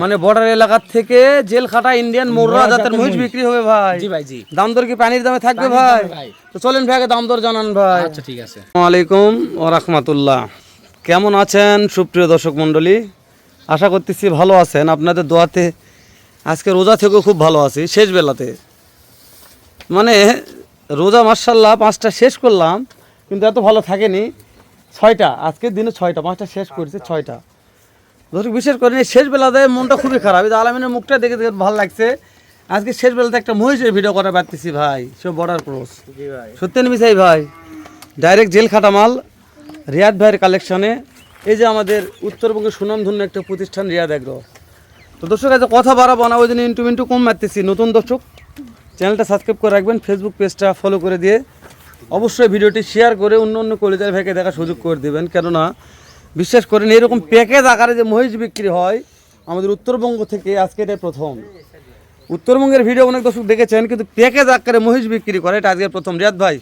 মানে বর্ডার এলাকা থেকে জেল খাটা ইন্ডিয়ান মোররা জাতের মহিষ বিক্রি হবে ভাই। জি ভাই, জি। দাম দর কি পানির দামে থাকবে ভাই? তো চলেন ভাই, দাম দর জানান ভাই। আচ্ছা ঠিক আছে। আসসালামু আলাইকুম ওয়া রাহমাতুল্লাহ। কেমন আছেন সুপ্রিয় দর্শক মণ্ডলী? আশা করতেছি ভালো আছেন। আপনাদের দোয়াতে আজকে রোজা থেকেও খুব ভালো আছি। শেষ বেলাতে মানে রোজা মাশাআল্লাহ 5টা শেষ করলাম, কিন্তু এত ভালো থাকেনি। 6টা আজকের দিনে 6টা, 5টা শেষ করেছে 6টা। দর্শক বিশেষ করে শেষ বেলাতে মনটা খুবই খারাপ। এই আলামিনের মুখটা দেখে দেখে ভালো লাগছে। আজকে শেষ বেলাতে একটা মহিষের ভিডিও করে পারতেছি ভাই, সব বর্ডার ক্রস। সত্যি নিমিশাই ভাই, ডাইরেক্ট জেল খাটা মাল রিয়াদ ভাইয়ের কালেকশনে। এই যে আমাদের উত্তরবঙ্গের সুনামধন্য একটা প্রতিষ্ঠান রিয়াদ এগ্রো। তো দর্শক আজ কথা বাড়াবো না, ওই জন্য ইন্টু কম মারতেছি। নতুন দর্শক চ্যানেলটা সাবস্ক্রাইব করে রাখবেন, ফেসবুক পেজটা ফলো করে দিয়ে অবশ্যই ভিডিওটি শেয়ার করে অন্য কলিজার ভাইকে দেখার সুযোগ করে দেবেন। কেননা বিশ্বাস করেন এরকম প্যাকেজ আকারে যে মহিষ বিক্রি হয় আমাদের উত্তরবঙ্গ থেকে আজকে এটাই প্রথম। উত্তরবঙ্গের ভিডিও অনেক দর্শক দেখেছেন, কিন্তু প্যাকেজ আকারে মহিষ বিক্রি করে এটা আজকে প্রথম। রিয়াদ ভাই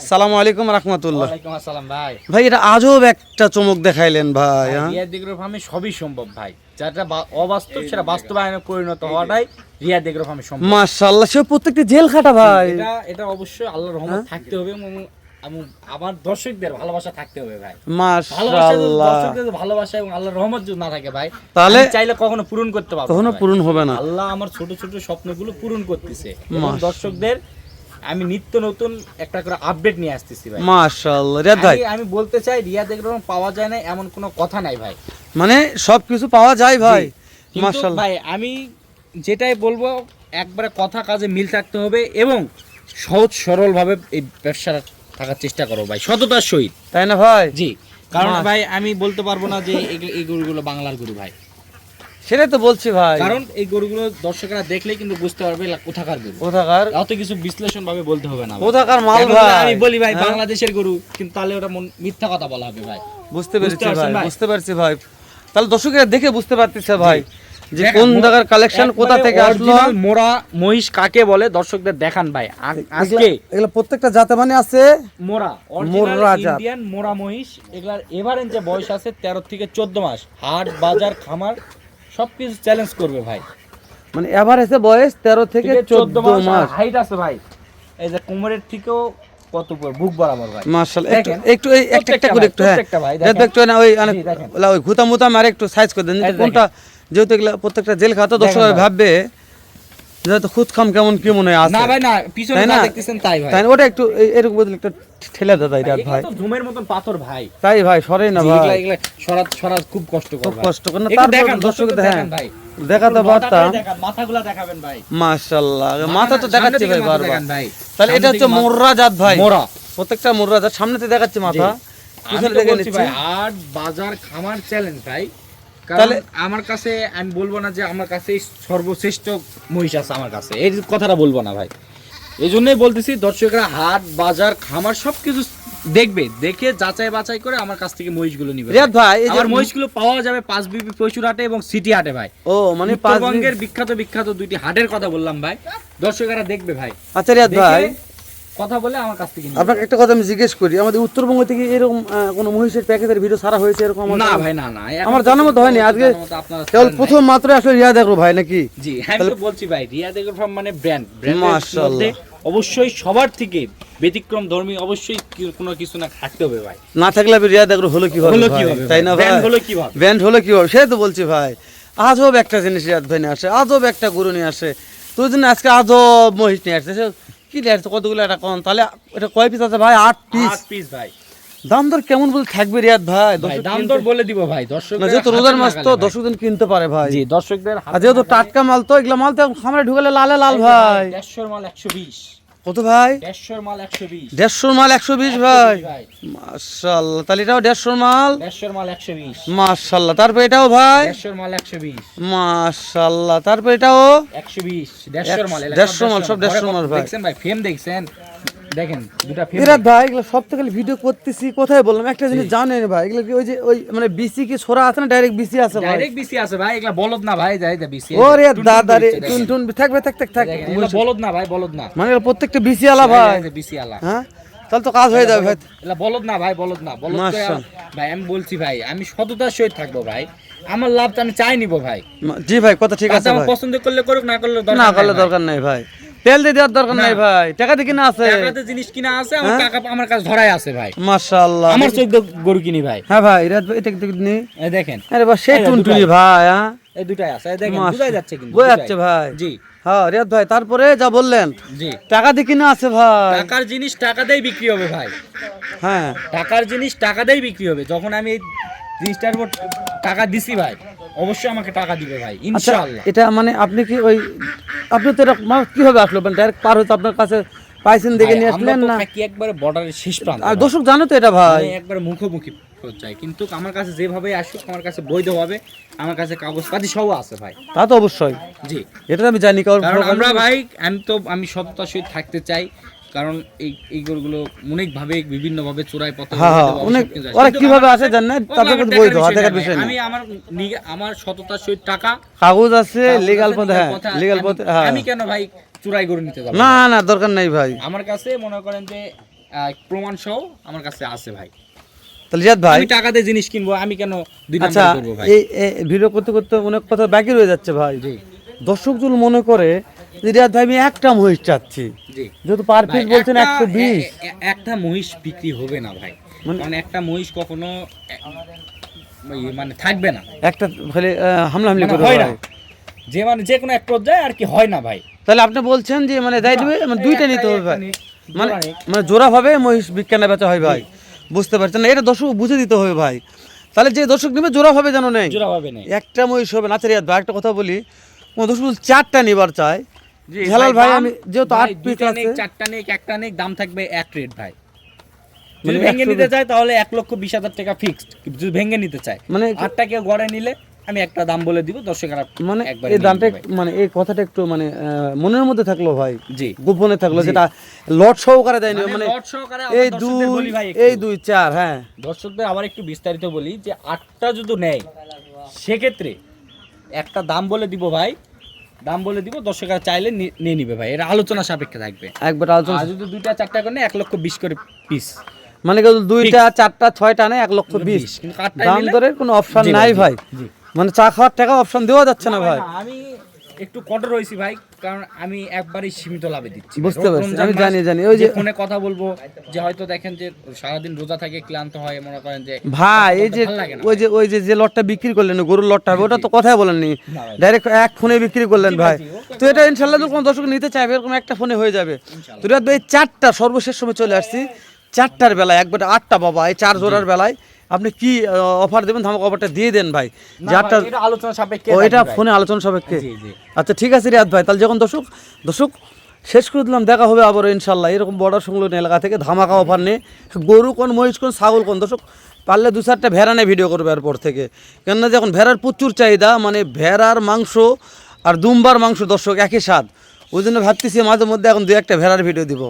সালামু আলাইকুম রাহমাতুল্লাহ। ওয়ালাইকুম আসসালাম ভাই। ভাই এটা আজব একটা চমক দেখাইলেন ভাই। রিয়াদ এগ্রো ফার্মে সবই সম্ভব ভাই, যেটা অবাস্তব সেটা বাস্তবায়নে পরিণত হওয়াটাই রিয়াদ এগ্রো ফার্মে সম্ভব। মাশাআল্লাহ, সে প্রত্যেকটা জেল খাটা ভাই। এটা অবশ্যই আল্লাহর রহমত থাকতে হবে এবং আমার দর্শকদের ভালোবাসা থাকতে হবে ভাই। মাশাআল্লাহ, দর্শকদের ভালোবাসা এবং আল্লাহর রহমত যদি না থাকে ভাই, তাহলে চাইলে কখনো পূরণ করতে পারবো না, কখনো পূরণ হবে না। আল্লাহ আমার ছোট ছোট স্বপ্নগুলো পূরণ করতেছে এবং দর্শকদের আমি নিত্য নতুন একটা করে আপডেট নিয়ে আসতেছি ভাই। মাশাআল্লাহ রিয়াদ ভাই, আমি বলতে চাই রিয়াদ এগ্রো পাওয়া যায় না এমন কোনো কথা নাই ভাই, মানে সবকিছু পাওয়া যায় ভাই। কিন্তু মাশাআল্লাহ ভাই আমি যেটাই বলবো একবারে কথা কাজে মিল থাকতে হবে এবং সহজ সরল ভাবে এই ব্যবসা থাকার চেষ্টা করো ভাই, সততার সহিত, তাই না ভাই? জি। কারণ ভাই আমি বলতে পারবো না যে এই গরুগুলো বাংলার গরু ভাই, সেটাই তো বলছি ভাই। কারণ এই গরুগুলো দর্শকরা দেখলেই কিন্তু বুঝতে পারবে কোথাকার গরু, কোথাকার অত কিছু বিশ্লেষণ ভাবে বলতে হবে না, কোথাকার মাল ভাই। আমি বলি ভাই বাংলাদেশের গরু, কিন্তু তাহলে ওটা মিথ্যা কথা বলা হবে ভাই। বুঝতে পেরেছি ভাই, বুঝতে পারছি ভাই। তাহলে দর্শকরা দেখে বুঝতে পারতেছে ভাই যে কোন জায়গার কালেকশন কোথা থেকে আসলো। মোরা মহিষ কাকে বলে দর্শকদের দেখান ভাই। আজকে এগুলো প্রত্যেকটা জাতে মানে আছে মোরা, অরিজিনাল ইন্ডিয়ান মোরা মহিষ। এগুলার এভারেজ যে বয়স আছে 13 থেকে 14 মাস। হাট বাজার খামার সবকিছু চ্যালেঞ্জ করবে ভাই। মানে এভারেজে বয়স 13 থেকে 14 মাস। হাইট আছে ভাই এই যে কোমরের থেকেও কত উপর, বুক বরাবর ভাই। মাশাআল্লাহ, একটু এই একটা করে একটু হ্যাঁ একটু না ওই ওই ঘুতা মুতা মারে একটু সাইজ করে দেন কোনটা, যেহেতু এগুলা প্রত্যেকটা জেল খাতা দর্শক ভাববে যেহেতু খুদ খাম কেমন কি মনে আছে। না ভাই না, পিছনে যা দেখতেছেন তাই ভাই, তাই ওটা একটু এরকম বদলে একটু ঠেলে দাও রিয়াদ ভাই। এটা তো ধুমের মতন পাথর ভাই, তাই ভাই সরে না ভাই, এগুলা সরাত খুব কষ্ট করে, খুব কষ্ট করে না। তারপর দর্শক দেখেন ভাই, দেখাতে পারতাম। মাথাগুলো দেখাবেন ভাই। মাশাআল্লাহ, মাথা তো দেখাচ্ছি ভাই বারবার। তাহলে এটা হচ্ছে মোররা জাত ভাই, মোরা প্রত্যেকটা মোররা জাত। সামনেতে দেখাচ্ছি মাথা, পিছনে দেখে নিচ্ছি ভাই। হাট বাজার খামার চ্যালেঞ্জ ভাই। তাহলে আমার কাছে আমি বলবো না যে আমার কাছে সর্বশ্রেষ্ঠ মহিষ আছে, আমার কাছে এই কথাটা বলবো না ভাই। এই জন্যই বলতেছি দর্শকরা হাট বাজার খামার সবকিছু দেখবে, দেখে যাচাই বাছাই করে আমার কাছ থেকে মহিষগুলো নিবে রিয়াদ ভাই। আমার মহিষগুলো পাওয়া যাবে 5 বিবি পশুর হাটে এবং সিটি হাটে ভাই। ও মানে উত্তরবঙ্গের বিখ্যাত দুইটি হাটের কথা বললাম ভাই, দর্শকরা দেখবে ভাই। আচ্ছা রিয়াদ ভাই, কথা বলে আমার কাছ থেকে আপনাকে একটা কথা আমি জিজ্ঞেস করি, আমাদের উত্তরবঙ্গ থেকে এরকম কোন মহিষের প্যাকেজের ভিডিও সারা হয়েছে এরকম? না ভাই না, আমার জানার মতো হয়নি। আজকে কেবল প্রথম মাত্র আসলে রিয়াদ এগ্রো ভাই নাকি? জি আমি তো বলছি ভাই রিয়াদ এগ্রো ফার্ম মানে ব্র্যান্ড। মাশাআল্লাহ, অবশ্যই সবার থেকে ব্যতিক্রম ধর্মী অবশ্যই কোনো কিছু না থাকতে হবে ভাই, না থাকলে রিয়াদ এগ্রো হলো কিভাবে, তাই না ভাই? ব্র্যান্ড হলো কিভাবে, সেটাই তো বলছি ভাই। আজব একটা জিনিস রিয়াদ ভাই নিয়ে আসে, আজব একটা গরু নিয়ে আসে। তোর জন্য আজকে আজব মহিষ নিয়ে আসছে। কি নিয়ে আসছে কতগুলো এটা কোন? তাহলে এটা কয় পিস আছে ভাই? 8 পিস ভাই। দাম দর কেমন বলে থাকবে রিয়াদ ভাই? দাম দর বলে দিব ভাই, দর্শক যেহেতু রোজার মাস তো দর্শকদের কিনতে পারে ভাই। জি দর্শকদের, যেহেতু টাটকা মাল তো এগুলা মাল তো খামারে ঢুকালে লালে লাল ভাই। 150 মাল 120। কত ভাই? 150 মাল 120। 150 মাল 120 ভাই। মাশাআল্লাহ, তাহলে এটাও 150 মাল 120। মাশাআল্লাহ। তারপর এটাও ভাই 150 মাল 120 মাশাআল্লাহ। তারপর এটাও 120। 150 মাল সব 150 মাল ভাই। দেখছেন ভাই, ফ্রেম দেখছেন দেখেন দুটা রিয়াদ ভাই এগুলো সব থেকে ভিডিও করতেছি কোথায় বললাম একটা জিনিস জানেন ভাই এগুলো কি ওই যে ওই মানে বিসি কি ছোড়া আছে না ডাইরেক্ট বিসি আছে ভাই ডাইরেক্ট বিসি আছে ভাই, এগুলা বলদ না ভাই, যাই দা বিসি। ও রিয়াদ দাদা রে টুন থাকবে থাক এগুলা বলদ না ভাই, বলদ না, মানে এগুলো প্রত্যেকটা বিসি আলা ভাই, বিসি আলা। হ্যাঁ তাহলে তো কাজ হয়ে যাবে ভাই। এগুলা বলদ না ভাই, বলদ না, বলদ করে মাশাআল্লাহ। ভাই আমি বলছি ভাই, আমি সততার সহিত থাকবো ভাই, আমার লাভ তো আমি চাই নিব ভাই। জি ভাই কথা ঠিক আছে আমার ভাই, পছন্দ করলে করুক, না করলে দরকার না নাই করলে ভাই। দরকার নাই ভাই, তেল দিয়ে দেওয়ার দরকার নাই ভাই, টাকা দিয়ে কিনা আছে টাকাতে জিনিস কিনা আছে, আমার টাকা আমার কাছে ধরাই আছে ভাই, মাশাআল্লাহ। আমার চোখ দিয়ে গরু কিনি ভাই। হ্যাঁ ভাই রিয়াদ ভাই এটা দেখনি, এই দেখেন আরে বাহ সেই টুনটুনি ভাই, হ্যাঁ এই দুটাই আছে, এই দেখেন বুঝাই যাচ্ছে কিন্তু, বোঝা যাচ্ছে ভাই। জি হ্যাঁ রিয়াদ ভাই তারপরে যা বললেন জি, টাকা দিয়ে কিনা আছে ভাই, টাকার জিনিস টাকা দিয়েই বিক্রি হবে ভাই, হ্যাঁ টাকার জিনিস টাকা দিয়েই বিক্রি হবে। যখন আমি এই জিনিসটার উপর টাকা দিছি ভাই, অবশ্যই আমাকে টাকা দিবে ভাই, আচ্ছা ইনশাআল্লাহ। এটা মানে আপনি কি ওই আপনি তো এটা কিভাবে আসলো মানে ডাইরেক্ট পার হতে আপনার কাছে পাইছেন দেখে নিয়ে আসলেন না? কি একবারে বর্ডারের শেষ প্রান্ত, আর দর্শক জানো তো এটা ভাই, একবারে মুখোমুখি পর্যায়ে, কিন্তু আমার কাছে যেভাবে আসুক, আমার কাছে বৈধভাবে, আমার কাছে কাগজপাতি সব আছে ভাই। তা তো অবশ্যই, জি এটা তো আমি জানি কারণ আমরা ভাই, আমি সততার সহিত থাকতে চাই, কারণ এই গরুগুলো অনেকভাবে বিভিন্ন ভাবে চোরাই পথে হ্যাঁ হ্যাঁ অনেক ওরা কিভাবে আসে জানেন না, তারপরে কিন্তু বৈধ হাতের বিষয় না, আমি আমার সততার সহিত টাকা কাগজ আছে লিগ্যাল পথে, হ্যাঁ লিগ্যাল পথে, হ্যাঁ আমি কেন ভাই চোরাই গরু নিতে যাব? না না দরকার নাই ভাই। আমার কাছে মনে করেন যে প্রমাণ সহ আমার কাছে আছে ভাই। তাহলে রিয়াদ ভাই আমি টাকা দিয়ে জিনিস কিনবো, আমি কেন দুই আচ্ছা নাম্বার করব ভাই? এই ভিডিও করতে করতে অনেক কথা বাকি রয়ে যাচ্ছে ভাই, জি দর্শক যদি মনে করে যে রিয়াদ ভাই আমি একটা মহিষ চাচ্ছি, জি যেহেতু পার পিস বলছেন 120, একটা মহিষ বিক্রি হবে না ভাই, মানে একটা মহিষ কখনো মানে থাকবে না, একটা খালি হামলা মানে করবে হয় না, ভাই। মানে যে কোনো এক পর্যায়ে আর কি হয় না ভাই। তাহলে আপনি বলছেন যে মানে দায় দিবে মানে দুইটা নিতে হবে ভাই, মানে জোড়া নেই। মানে জোড়া ভাবে মহিষ বিজ্ঞানে বেচা হয় ভাই, বুঝতে পারছেন না? এটা দর্শক বুঝে দিতে হবে ভাই, তাহলে যে দর্শক নেবে জোড়া ভাবে জানো নেই, জোড়া হবে না। একটা মহিষ হবে না। আচ্ছা রিয়াদ ভাই একটা কথা বলি, কোন দর্শক যদি চারটা নিবার চায়, জি, হেলাল ভাই দাম- আমি যেহেতু ভাই, 8 পিস দুইটা আছে, নেক, চারটা নেক, একটা নেক, দাম থাকবে এক রেট ভাই। যদি মানে ভেঙে 100 নিতে চায় তাহলে 1,20,000 টাকা ফিক্সড, যদি ভেঙে নিতে চায় মানে 8টা কেউ গড়ে নিলে আমি একটা দাম বলে দিব, দর্শকেরা মানে একবার এই দামটা মানে এই কথাটা একটু মানে মনের মধ্যে থাকলো ভাই, জি গোপনে থাকলো, যেটা লট সহকারে দেয়নি মানে লট সহকারে এই আমার দর্শকদের বলি ভাই একটু। এই 2 4 হ্যাঁ দর্শকদের আবার একটু বিস্তারিত বলি যে 8টা যদি নেয় সেক্ষেত্রে একটা দাম বলে দিব ভাই, দাম বলে দিব, দর্শকরা চাইলে নিয়ে নিবে ভাই, এটা আলোচনা সাপেক্ষে থাকবে। একবার আলোচনা, আর যদি 2টা 4টা করে 1,20,000 করে পিস, মানে কেউ 2টা 4টা 6টা নেয় 1,20,000, কিন্তু 8টায় দাম নিলে দরের কোনো অপশন জি ভাই, নাই জি, ভাই, জি। মানে চা খাওয়ার টাকা অপশন দেওয়া যাচ্ছে না ভাই, আমি একটু কঠোর হয়েছি ভাই, কারণ আমি একবারই সীমিত লাভে দিচ্ছি। বুঝতে পারছি, রমজান আমি মাস, জানি ওই যে ফোনে কথা বলবো, যে হয়তো দেখেন যে সারাদিন রোজা থাকে ক্লান্ত হয়, মনে করেন যে ভাই এই যে ভালো লাগে না ওই যে লটটা বিক্রি করলেন গরুর লটটা, ওটা তো কথাই বলেননি, ভাই। ডাইরেক্ট এক ফোনে বিক্রি করলেন জি ভাই, জি, ও তো তো এটা ইনশাআল্লাহ তো কোনো দর্শক নিতে চাইবে এরকম একটা ফোনে হয়ে যাবে। তো রিয়াদ ভাই 4টা সর্বশেষ সময় চলে আসছি, 4টার বেলায় একবার 8টা বাবা এই 4 জোড়ার বেলায় আপনি কি অফার দেবেন, ধামাকা অফারটা দিয়ে দেন ভাই, না যে ভাই, 8টা এটা আলোচনা সাপেক্ষে ও এটা রাখি ভাই। ফোনে আলোচনা সাপেক্ষে, জি জি, আচ্ছা ঠিক আছে রিয়াদ ভাই, তাহলে যখন দর্শক শেষ করে দিলাম, দেখা হবে আবার ইনশাল্লাহ এরকম বর্ডার সংলগ্ন এলাকা থেকে ধামাকা অফার নেই, গরু কোন মহিষ কোন ছাগল কোন, দর্শক পারলে 2-4টা ভেড়া নিয়ে ভিডিও করবে এরপর থেকে, কেননা যখন ভেড়ার প্রচুর চাহিদা, মানে ভেড়ার মাংস আর দুম্বার মাংস দর্শক একই স্বাদ, ওই জন্য ভাবতেছি মাঝে মধ্যে এখন 2-1টা ভেড়ার ভিডিও দিব।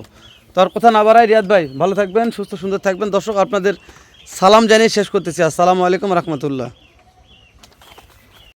তোর কথা না বাড়াই রিয়াদ ভাই, ভালো থাকবেন, সুস্থ সুন্দর থাকবেন, দর্শক আপনাদের সালাম জানিয়ে শেষ করতেছি, আসসালামু আলাইকুম রহমতুল্লাহ।